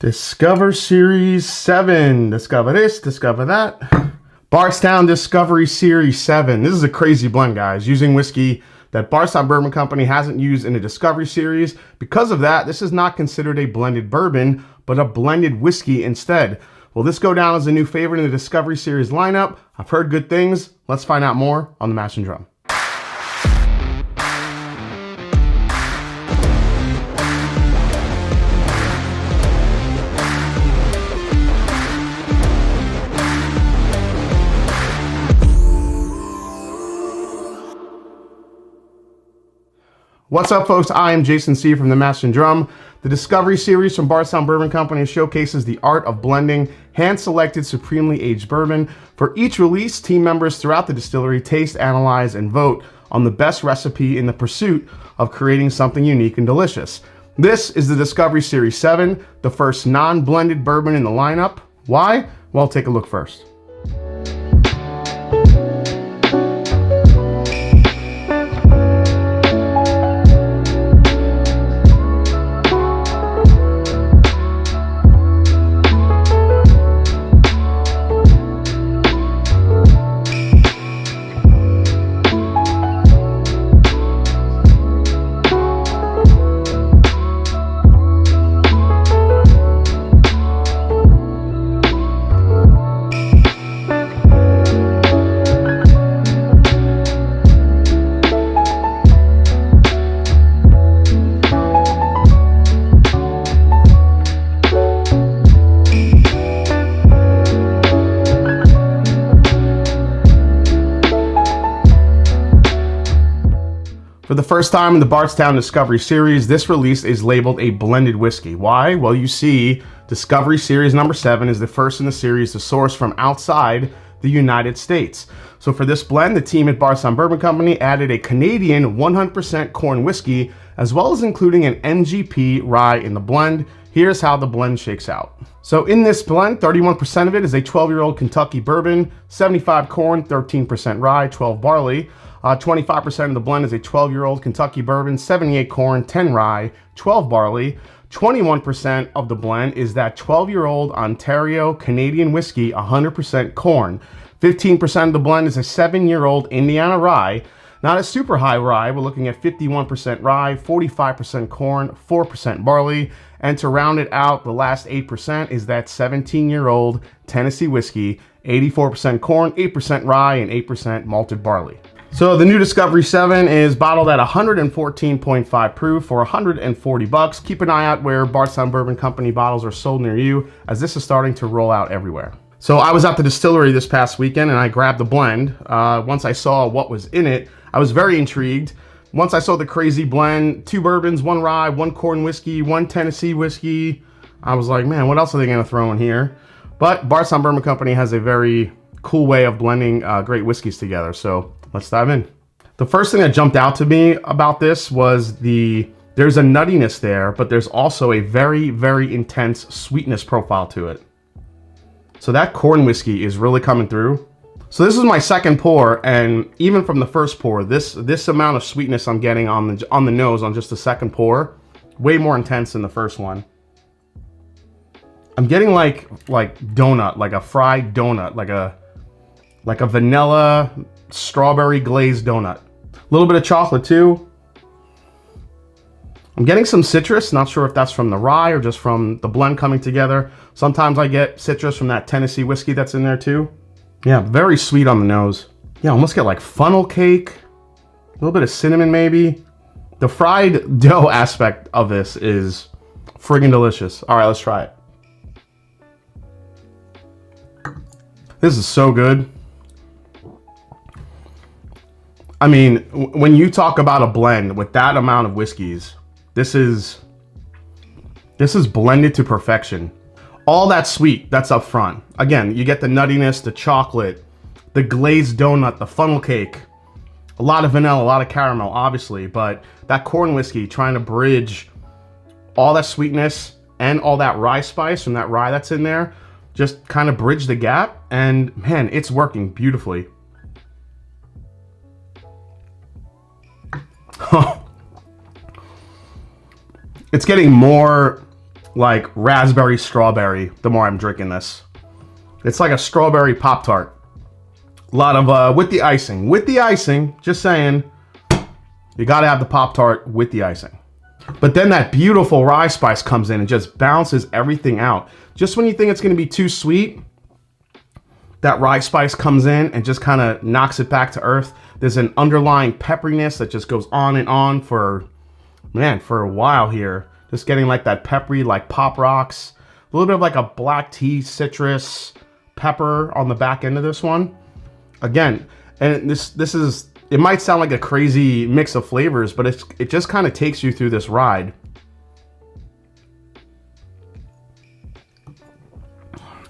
Discover Series 7. Discover this, discover that. Bardstown Discovery Series 7. This is a crazy blend, guys, using whiskey that Bardstown Bourbon Company hasn't used in a Discovery Series. Because of that, this is not considered a blended bourbon, but a blended whiskey instead. Will this go down as a new favorite in the Discovery Series lineup? I've heard good things. Let's find out more on the Mash and Drum. What's up, folks? I am Jason C. from the Mash and Drum. The Discovery Series from Bardstown Bourbon Company showcases the art of blending hand-selected, supremely aged bourbon. For each release, team members throughout the distillery taste, analyze, and vote on the best recipe in the pursuit of creating something unique and delicious. This is the Discovery Series 7, the first non-blended bourbon in the lineup. Why? Well, take a look first. For the first time in the Bardstown Discovery Series, this release is labeled a blended whiskey. Why? Well, you see, Discovery Series number 7 is the first in the series to source from outside the United States. So for this blend, the team at Bardstown Bourbon Company added a Canadian 100% corn whiskey, as well as including an NGP rye in the blend. Here's how the blend shakes out. So in this blend, 31% of it is a 12-year-old Kentucky bourbon, 75 corn, 13% rye, 12 barley. 25% of the blend is a 12-year-old Kentucky bourbon, 78 corn, 10 rye, 12 barley. 21% of the blend is that 12-year-old Ontario Canadian whiskey, 100% corn. 15% of the blend is a 7-year-old Indiana rye, not a super high rye. We're looking at 51% rye, 45% corn, 4% barley. And to round it out, the last 8% is that 17-year-old Tennessee whiskey, 84% corn, 8% rye, and 8% malted barley. So the new Discovery 7 is bottled at 114.5 proof for $140. Keep an eye out where Bardstown Bourbon Company bottles are sold near you, as this is starting to roll out everywhere. So I was at the distillery this past weekend and I grabbed the blend. Once I saw what was in it, I was very intrigued. Once I saw the crazy blend, 2 bourbons, 1 rye, 1 corn whiskey, 1 Tennessee whiskey, I was like, man, what else are they gonna throw in here? But Bardstown Bourbon Company has a very cool way of blending great whiskeys together. So let's dive in. The first thing that jumped out to me about this was there's a nuttiness there, but there's also a very, very intense sweetness profile to it. So that corn whiskey is really coming through. So this is my second pour, and even from the first pour, this amount of sweetness I'm getting on the nose on just the second pour, way more intense than the first one. I'm getting like donut, like a fried donut, like a vanilla strawberry glazed donut. A little bit of chocolate too. I'm getting some citrus, not sure if that's from the rye or just from the blend coming together. Sometimes I get citrus from that Tennessee whiskey that's in there too. Yeah, very sweet on the nose. Yeah, almost get like funnel cake, a little bit of cinnamon maybe. The fried dough aspect of this is friggin' delicious. All right, let's try it. This is so good. I mean, when you talk about a blend with that amount of whiskeys, this is blended to perfection. All that sweet, that's up front. Again, you get the nuttiness, the chocolate, the glazed donut, the funnel cake, a lot of vanilla, a lot of caramel, obviously, but that corn whiskey trying to bridge all that sweetness and all that rye spice from that rye that's in there, just kind of bridge the gap, and man, it's working beautifully. It's getting more like raspberry strawberry the more I'm drinking this. It's like a strawberry Pop-Tart. A lot of, with the icing. With the icing, just saying, you gotta have the Pop-Tart with the icing. But then that beautiful rye spice comes in and just balances everything out. Just when you think it's gonna be too sweet, that rye spice comes in and just kind of knocks it back to earth. There's an underlying pepperiness that just goes on and on for, man, for a while here. Just getting like that peppery, like Pop Rocks. A little bit of like a black tea, citrus, pepper on the back end of this one. Again, and this is, it might sound like a crazy mix of flavors, but it just kind of takes you through this ride.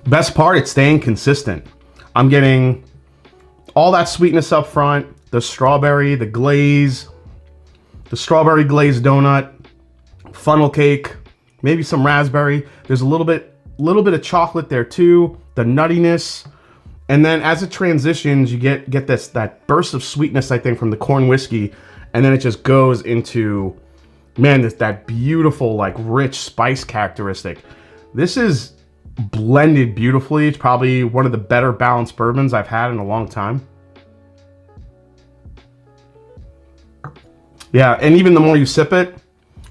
Best part, it's staying consistent. I'm getting all that sweetness up front, the strawberry, the glaze, the strawberry glazed donut, funnel cake, maybe some raspberry. There's a little bit of chocolate there too, the nuttiness. And then as it transitions, you get that burst of sweetness, I think, from the corn whiskey. And then it just goes into, man, that beautiful, like rich spice characteristic. This is blended beautifully. It's probably one of the better balanced bourbons I've had in a long time. Yeah, and even the more you sip it,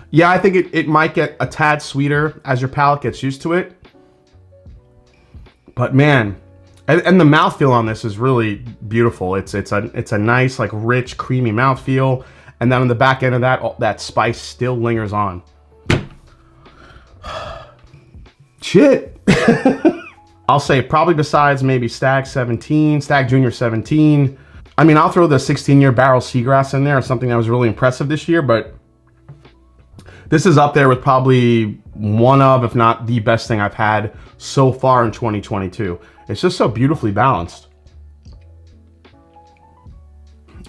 yeah, I think it might get a tad sweeter as your palate gets used to it. But man, and the mouthfeel on this is really beautiful. It's a nice, like rich, creamy mouthfeel. And then on the back end of that, that spice still lingers on. Shit. I'll say probably besides maybe Stag 17, Stag Junior 17. I mean, I'll throw the 16-year barrel Seagrass in there, something that was really impressive this year, but this is up there with probably one of, if not the best thing I've had so far in 2022. It's just so beautifully balanced.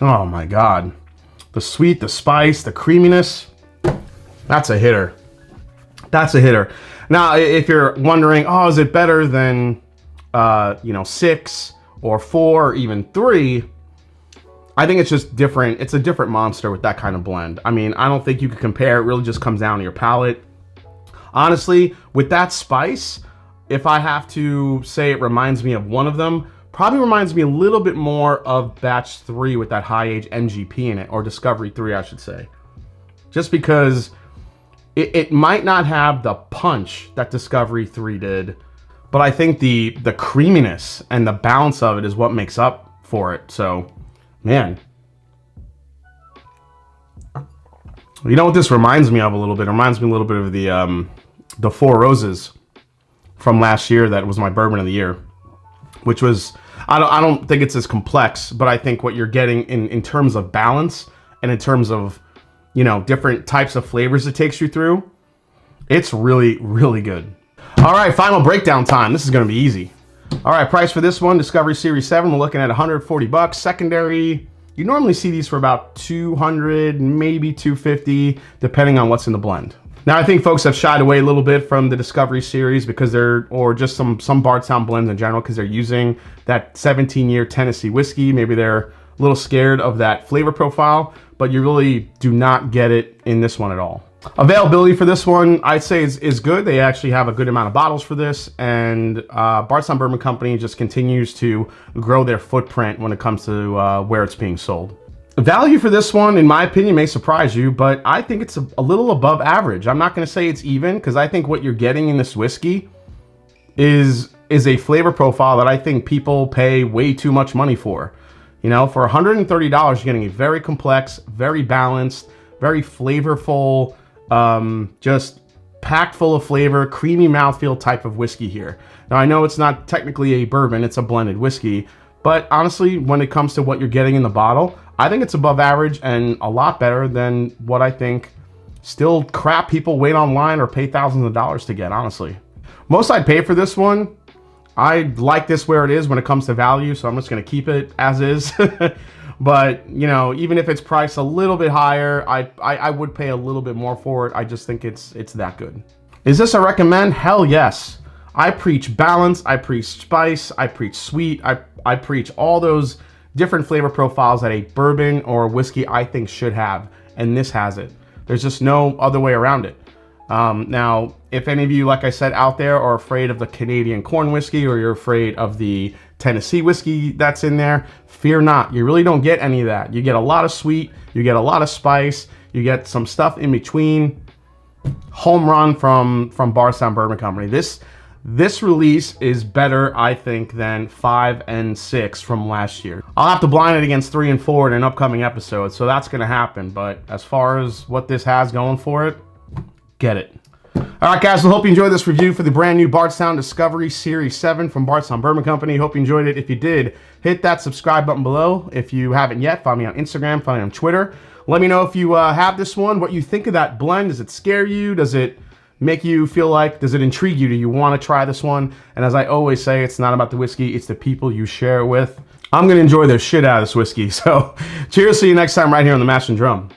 Oh my God. The sweet, the spice, the creaminess. That's a hitter. That's a hitter. Now, if you're wondering, oh, is it better than, 6 or 4 or even 3? I think it's just different. It's a different monster with that kind of blend. I mean, I don't think you could compare. It really just comes down to your palate. Honestly, with that spice, if I have to say it reminds me of one of them, probably reminds me a little bit more of Batch 3 with that high age MGP in it, or Discovery 3, I should say. Just because it might not have the punch that Discovery 3 did, but I think the creaminess and the balance of it is what makes up for it. So, man. You know what this reminds me of a little bit? It reminds me a little bit of the Four Roses from last year that was my bourbon of the year, which was, I don't think it's as complex, but I think what you're getting in terms of balance and in terms of, different types of flavors it takes you through, it's really, really good. All right, final breakdown time. This is going to be easy. All right, price for this one, Discovery Series 7, we're looking at 140 bucks. Secondary, you normally see these for about 200, maybe 250, depending on what's in the blend. Now, I think folks have shied away a little bit from the Discovery Series because or just some Bardstown blends in general, because they're using that 17-year Tennessee whiskey. Maybe they're a little scared of that flavor profile, but you really do not get it in this one at all. Availability for this one, I'd say is good. They actually have a good amount of bottles for this, and Bardstown Bourbon Company just continues to grow their footprint when it comes to where it's being sold. Value for this one, in my opinion, may surprise you, but I think it's a little above average. I'm not going to say it's even, because I think what you're getting in this whiskey is a flavor profile that I think people pay way too much money for. For $130, you're getting a very complex, very balanced, very flavorful, just packed full of flavor, creamy mouthfeel type of whiskey here. Now, I know it's not technically a bourbon, it's a blended whiskey, but honestly, when it comes to what you're getting in the bottle, I think it's above average and a lot better than what I think still crap people wait online or pay thousands of dollars to get, honestly. Most I'd pay for this one, I like this where it is when it comes to value, so I'm just going to keep it as is. But, even if it's priced a little bit higher, I would pay a little bit more for it. I just think it's that good. Is this a recommend? Hell yes. I preach balance, I preach spice, I preach sweet, I preach all those different flavor profiles that a bourbon or a whiskey I think should have, and this has it. There's just no other way around it. Now, if any of you, like I said, out there are afraid of the Canadian corn whiskey, or you're afraid of the Tennessee whiskey that's in there, fear not. You really don't get any of that. You get a lot of sweet, you get a lot of spice, you get some stuff in between. Home run from Bardstown Bourbon Company. This release is better, I think, than 5 and 6 from last year. I'll have to blind it against 3 and 4 in an upcoming episode, so that's going to happen. But as far as what this has going for it, get it. All right, guys, I hope you enjoyed this review for the brand new Bardstown Discovery Series 7 from Bardstown Bourbon Company. Hope you enjoyed it. If you did, hit that subscribe button below. If you haven't yet, find me on Instagram, find me on Twitter. Let me know if you have this one, what you think of that blend. Does it scare you? Does it make you feel like, does it intrigue you? Do you want to try this one? And as I always say, it's not about the whiskey, it's the people you share it with. I'm going to enjoy the shit out of this whiskey. So cheers, see you next time right here on The Mash and Drum.